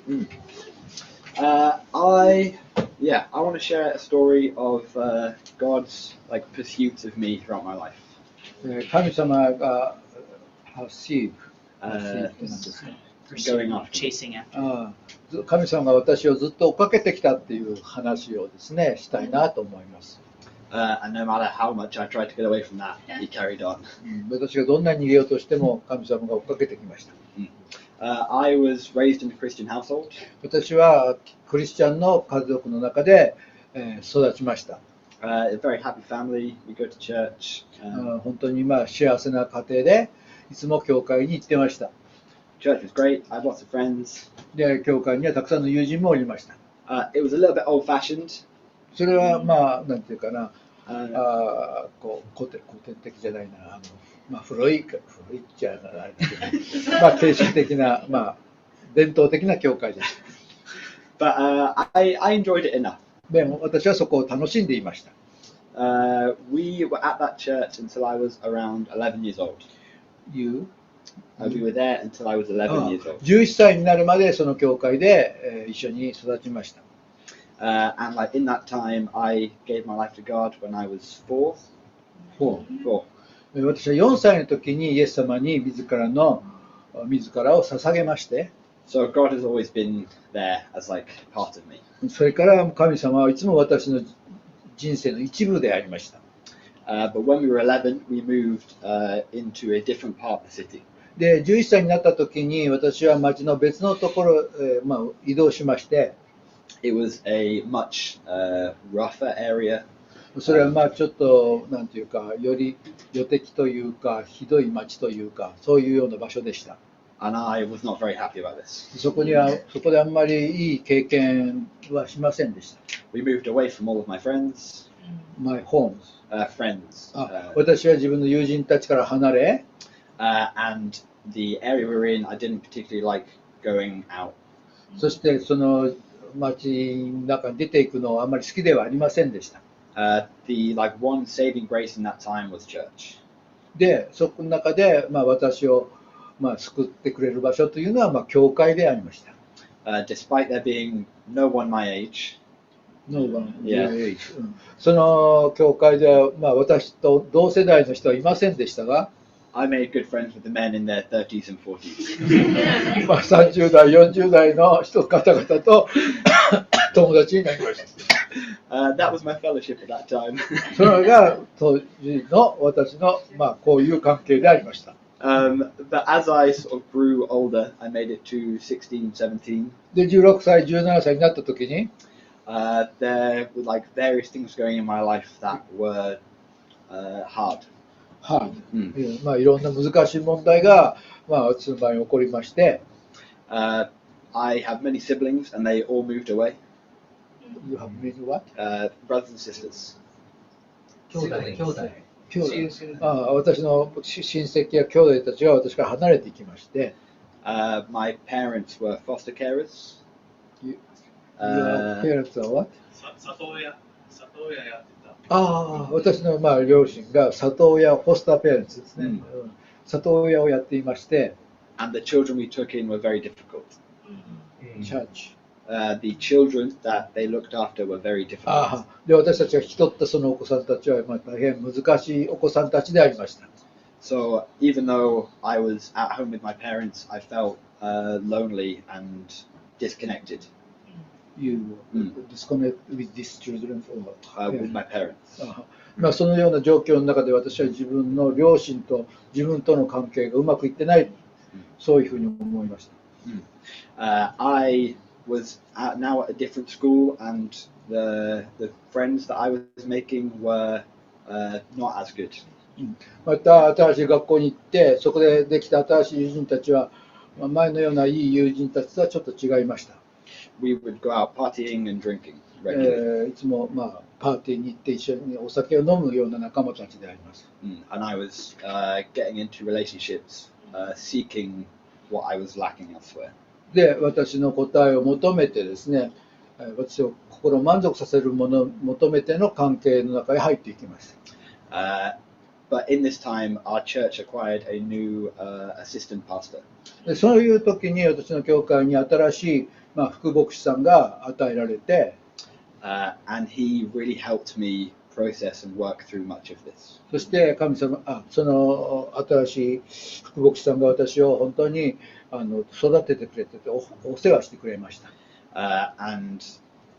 Mm. I want to share a story of God's like pursuit of me throughout my life. 神様がperceive Uh, って何ですか？ Going after. Chasing after. ああ、神様が私をずっと追っかけてきたっていう話をですね、したいなと思います。And no matter how much I tried to get away from that, he carried on. 私がどんなに逃げようとしても神様が追っかけてきました。I was raised in a Christian household. 私はクリスチャンの家族の中で、育ちました。A very happy family. We go to church. 本当に幸せな家庭でいつも教会に行ってました。Church was great. I had lots of friends. で、教会にはたくさんの友人もおりました。It was a little bit old-fashioned. それはなんていうかな、古典的じゃないな、古いっちゃないですけど、形式的な、伝統的な教会です。But I enjoyed it enough. でも私はそこを楽しんでいました。We were at that church until I was around 11 years old. You? We were there until I was 11 years old. 11歳になるまでその教会で、一緒に育ちました。And like in that time, I gave my life to God when I was 4. 私は4歳の時にイエス様に自らを捧げまして、So God has always been there as like part of me. それから神様はいつも私の人生の一部でありました。But when we were 11, we moved into a different part of the city. で、11歳になった時に私は町の別のところへ、移動しまして、It was a much rougher area. それはちょっとなんていうか、より予敵というかひどい町というか、そういうような場所でした。And I was not very happy about this. そこであんまりいい経験はしませんでした。We moved away from all of my friends. My homes. Friends. 私は自分の友人たちから離れ、and the area we were in, I didn't particularly like going out. そしてその町の中に出ていくのはあんまり好きではありませんでした。The like one saving grace in that time was church. で、そこの中で私を救ってくれる場所というのは教会でありました。Despite there being no one my age. No one your age. その教会では私と同世代の人はいませんでしたが、I made good friends with the men in their 30s and 40s. 30代、40代の方々と友達になりました。That was my fellowship at that time. それが当時の私のこういう関係でありました。But as I sort of grew older, I made it to 16, 17. で、16歳、17歳になった時に、there were like various things going in my life that were hard. いろんな難しい問題が私の場合に起こりまして、I have many siblings and they all moved away. You have many what? Brothers and sisters. 兄弟。私の親戚や兄弟たちが私から離れていきまして、My parents were foster carers. Your parents are what? 里親やって私の両親が里親、フォスターペアレンツですね。里親をやっていまして、And the children we took in were very difficult. Church. The children that they looked after were very difficult. で、私たちが引き取ったそのお子さんたちは大変難しいお子さんたちでありました。So even though I was at home with my parents, I felt lonely and disconnected. You disconnect with these children or with my parents. そのような状況の中で私は自分の両親と自分との関係がうまくいってない、そういうふうに思いました。I was now at a different school and the friends that I was making were not as good. また新しい学校に行ってそこでできた新しい友人たちは前のようないい友人たちとはちょっと違いました。We would go out partying and drinking regularly. いつもパーティーに行って一緒にお酒を飲むような仲間たちであります。And I was getting into relationships, seeking what I was lacking elsewhere. で、私の答えを求めてですね、私を心を満足させるものを求めての関係の中へ入っていきました。But in this time, our church acquired a new assistant pastor. でそういう時に私の教会に新しい副牧師さんが与えられて、and he really helped me process and work through much of this. そして神様、その新しい副牧師さんが私を本当に育ててくれてて、お世話してくれました。And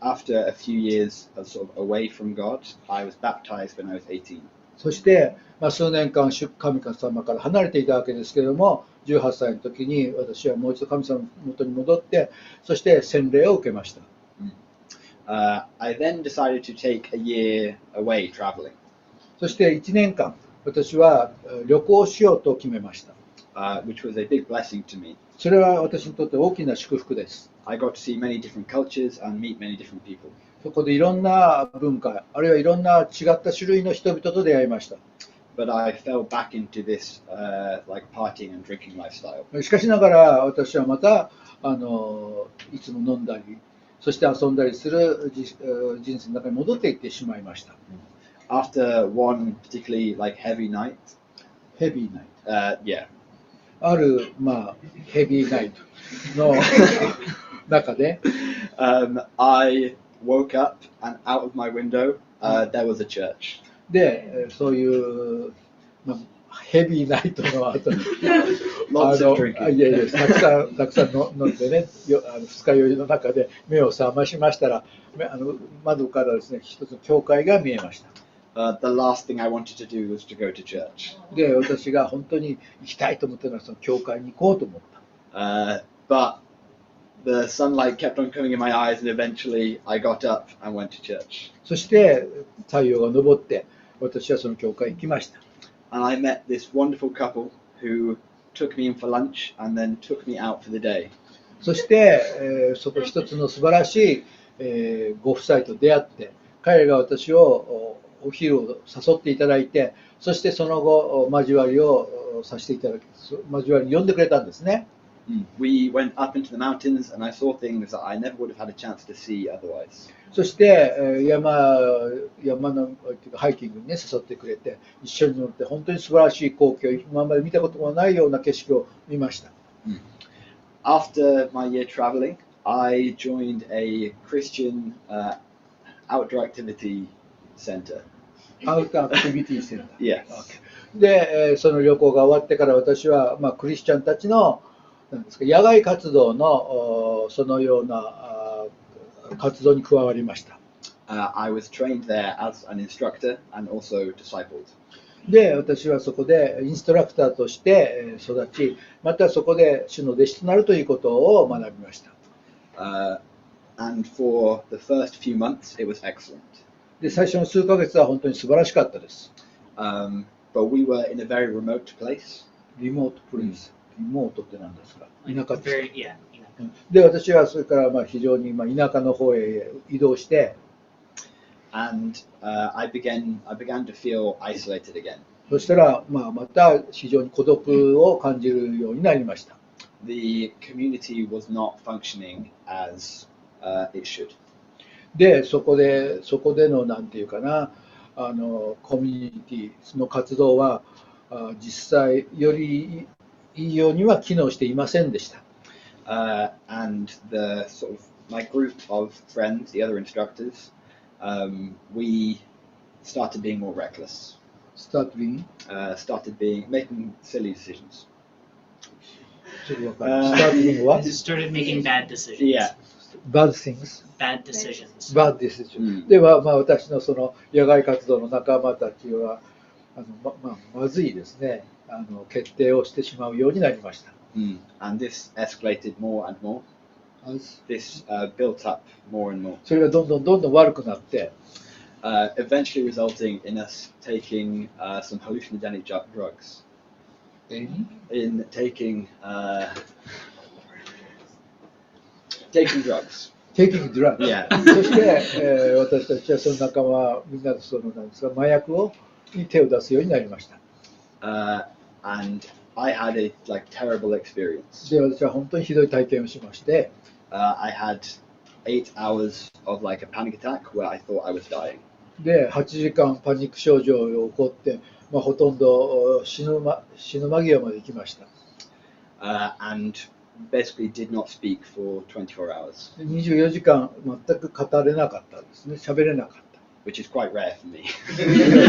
after a few years of sort of away from God, I was baptized when I was 18. そして、数年間神様から離れていたわけですけれども、18歳の時に私はもう一度神様の元に戻って、そして洗礼を受けました。I then decided to take a year away traveling. そして1年間、私は旅行しようと決めました。Which was a big blessing to me. それは私にとって大きな祝福です。I got to see many different cultures and meet many different people. そこでいろんな文化、あるいはいろんな違った種類の人々と出会いました。But I fell back into this like partying and drinking lifestyle. しかしながら私はまたいつも飲んだり、そして遊んだりする人生の中に戻っていってしまいました。After one particularly like heavy night. Heavy night. Yeah. あるヘビーナイトの中で、I woke up and out of my window there was a church. で、そういうヘビーナイトの後、Lots of drinking. いやいやたくさん飲んでね、二日酔いの中で目を覚ましましたら、窓からですね、一つの教会が見えました。The last thing I wanted to do was to go to church. で、私が本当に行きたいと思ったのはその教会に行こうと思った。But the sunlight kept on coming in my eyes, and eventually I got up and went to church. そして太陽が昇って、私はその教会に行きました。And I met this wonderful couple who took me in for lunch and then took me out for the day. そして、そこ一つの素晴らしい、ご夫妻と出会って、彼が私をお昼を誘っていただいて、そしてその後交わりをさせていただき、交わりに呼んでくれたんですね。We went up into the mountains and I saw things that I never would have had a chance to see otherwise. そして山のハイキングにね誘ってくれて、一緒に乗って本当に素晴らしい光景を今まで見たこともないような景色を見ました。After my year traveling, I joined a Christian outdoor activity center. アウトアクティビティセンター。Yes. で、その旅行が終わってから私は、クリスチャンたちのなんですか野外活動のそのような活動に加わりました。I was trained there as an instructor and also discipled. で、私はそこでインストラクターとして育ち、またそこで主の弟子となるということを学びました。And for the first few months, it was excellent. で、最初の数ヶ月は本当に素晴らしかったです。But we were in a very remote place. リモートプレイス。リモートって何ですか？田舎です。で、私はそれから非常に田舎の方へ移動して、and I began to feel isolated again. そしたらまた非常に孤独を感じるようになりました。The community was not functioning as it should. で、そこでのなんていうかな、コミュニティの活動は実際よりいいようには機能していませんでした。And the sort of my group of friends, the other instructors, we started being more reckless. Started making silly decisions. Starting what? Started making bad decisions. Yeah. Bad things. Bad decisions. Bad decisions. では私のその野外活動の仲間たちはまずいですね。決定をしてしまうようになりました。And this escalated more and more. This built up more and more. それがどんどん悪くなって、eventually resulting in us taking some hallucinogenic drugs. In taking drugs. Taking drugs. Yeah. そして、私たちはその仲間みんなでそのなんですか麻薬に手を出すようになりました。And I had a terrible experience. で、私は本当にひどい体験をしまして、I had 8 hours of a panic attack where I thought I was dying. で、8時間パニック症状が起こって、ほとんど死ぬ間際まで行きました。And basically did not speak for 24 hours, 24時間全く語れなかったんですね。喋れなかっ which is quite rare for me. た。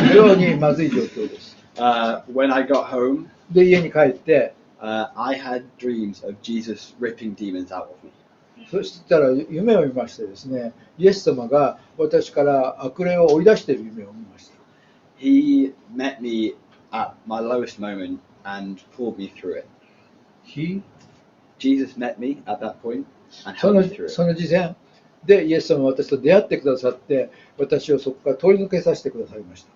非常にまずい状況です。 When I got home, で、家に帰って、I had dreams of Jesus ripping demons out of me. そしたら夢を見ましてですね、イエス様が私から悪霊を追い出している夢を見ました。 He met me at my lowest moment and pulled me through it. Jesus met me at that point and そ helped の me through そ it. の時点でイエス様は私と出会ってくださって、私をそこから通り抜けさせてくださいました。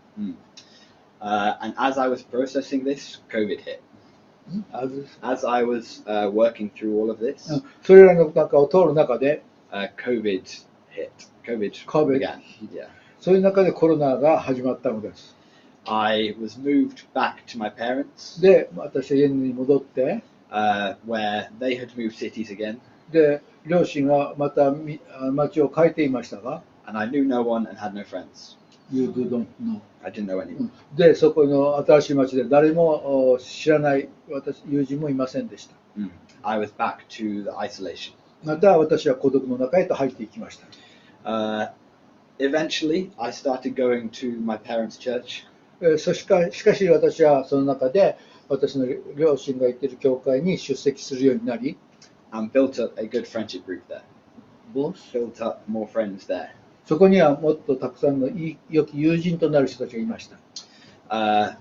And as I was processing this, COVID hit. あず As I was working through all of this, それらの中を通る中で、 COVID hit. COVID COVID. began. Yeah. そういう中でコロナが始まったのです。 I was moved back to my parents, で、私は家に戻って、 where they had moved cities again, で、両親がまた町を変えていましたが、 and I knew no one and had no friends. You don't know. I didn't know anyone. で、そこの新しい町で誰も知らない友人もいませんでした。 I was back to the isolation. また私は孤独の中へと入っていきました。 Eventually, I started going to my parents' church. しかし私はその中で私の両親が行っている教会に出席するようになり、 And built up a good friendship group there. Built up more friends there. そこにはもっとたくさんの良き友人となる人たちがいました。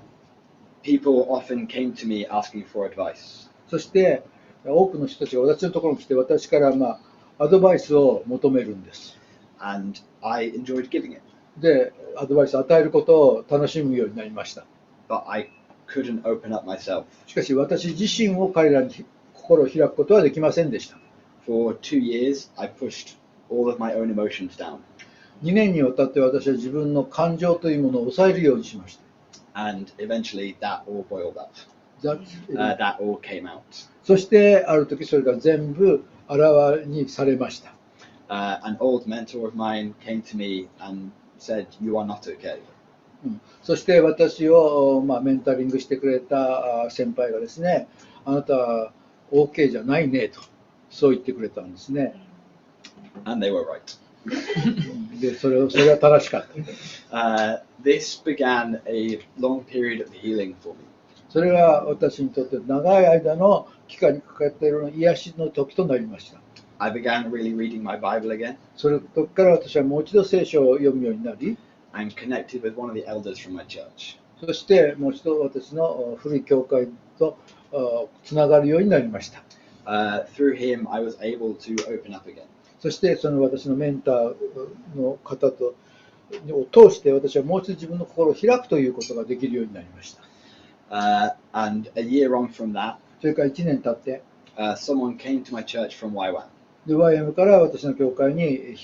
People often came to me asking for advice. そして多くの人たちが私のところに来て私からアドバイスを求めるんです。 And I enjoyed giving it. で、アドバイスを与えることを楽しむようになりました。 But I couldn't open up myself. しかし私自身を彼らに心を開くことはできませんでした。 For 2 years, I pushed all of my own emotions down. 2年にわたって私は自分の感情というものを抑えるようにしました。 And eventually, that all boiled up. That all came out. そしてある時それが全部あらわにされました。 An old mentor of mine came to me and said, "You are not okay." そして私をメンタリングしてくれた先輩がですね、あなたは OK じゃないねとそう言ってくれたんですね。 And they were right. で、それは正しかった。 This began a long period of healing for me. それは私にとって長い間の期間にかかっている癒しの時となりました。 I began really reading my Bible again. それから私はもう一度聖書を読むようになり、 I'm connected with one of the elders from my church. そしてもう一度私の古い教会とつながるようになりました。 Through him, I was able to open up again. そしてその私のメンターの方を通して私はもう一度自分の心を開くということができるようになりました。 And a year on from that, それから1年経って、 someone came to my church from YWAM で YM から私の教会に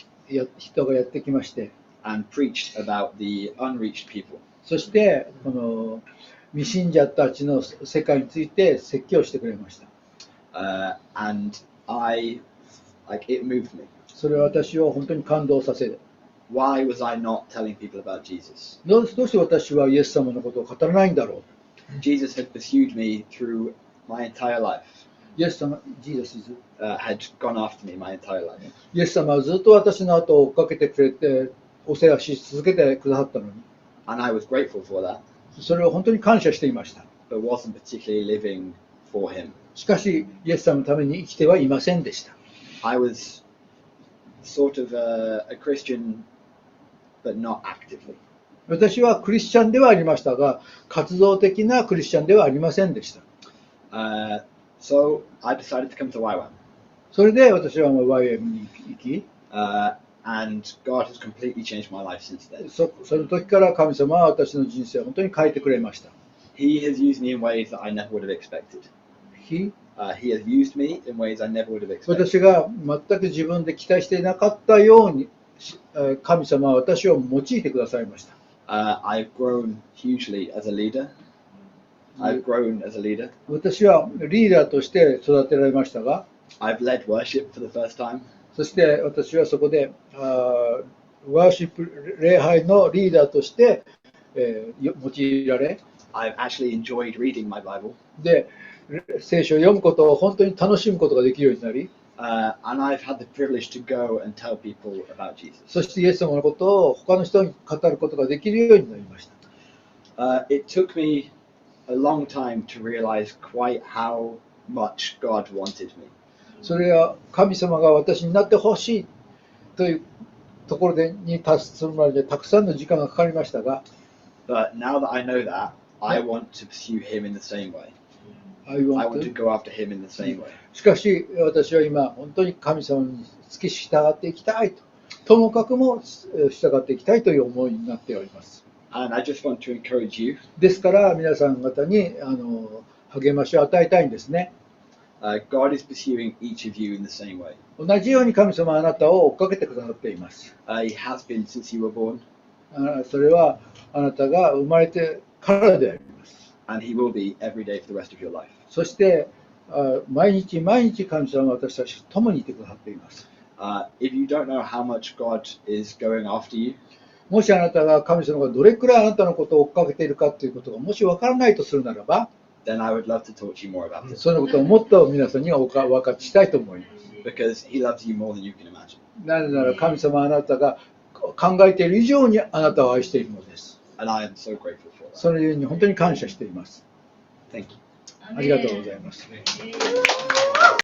人がやってきまして、 and preached about the unreached people. そしてこの未信者たちの世界について説教してくれました。 And it moved me. それは私を本当に感動させる。 Why was I not telling people about Jesus? どうして私はイエス様のことを語らないんだろう。 Jesus had pursued me through my entire life. イエス様、Jesus Had gone after me my entire life. イエス様はずっと私の後を追っかけてくれて、お世話し続けてくださったのに、 And I was grateful for that, それを本当に感謝していました。 but wasn't particularly living for him. しかし、イエス様のために生きてはいませんでした。 I was sort of a Christian, but not actively. 私はクリスチャンではありましたが、活動的なクリスチャンではありませんでした。So I decided to come to YWAM. それで私はYM に行き、And God has completely changed my life since then. その時から神様は私の人生を本当に変えてくれました。He has used me in ways that I never would have expected. He has used me in ways I never would have expected. 私が全く自分で期待していなかったように、神様は私を用いてくださいました。I've grown hugely as a leader. I've grown as a leader. 私はリーダーとして育てられましたが、 I've led worship for the first time. そして私はそこでワーシップ礼拝のリーダーとして、用いられ、I've actually enjoyed reading my Bible. で、聖書を読むことを本当に楽しむことができるようになり、and I've had the privilege to go and tell people about Jesus. そしてイエス様のことを他の人に語ることができるようになりました。It took me a long time to realize quite how much God wanted me. それは神様が私になってほしいというところに達するまでたくさんの時間がかかりましたが、But now that I know that, I want to pursue Him in the same way. I I want want to to go after Him in the same way. しかし私は今本当に神様に付き従っていきたいともかくも従っていきたいという思いになっております。 And I just want to encourage you. ですから皆さん方に励ましを与えたいんですね。God is pursuing each of you in the same way. 同じように神様はあなたを追っかけてくださっています。 He has been since you were born, それはあなたが生まれてからであります。 and He will be every day for the rest of your life. そして毎日毎日神様は私たちと共にいてくださっています。 If you don't know how much God is going after you, もしあなたが神様がどれくらいあなたのことを追っかけているかということがもし分からないとするならば、 then I would love to talk to you more about it. そのことをもっと皆さんに分かちしたいと思います。 Because He loves you more than you can imagine. なぜなら神様はあなたが考えている以上にあなたを愛しているのです。 And I am so grateful for that. そのゆえに本当に感謝しています。 Thank you. ありがとうございます。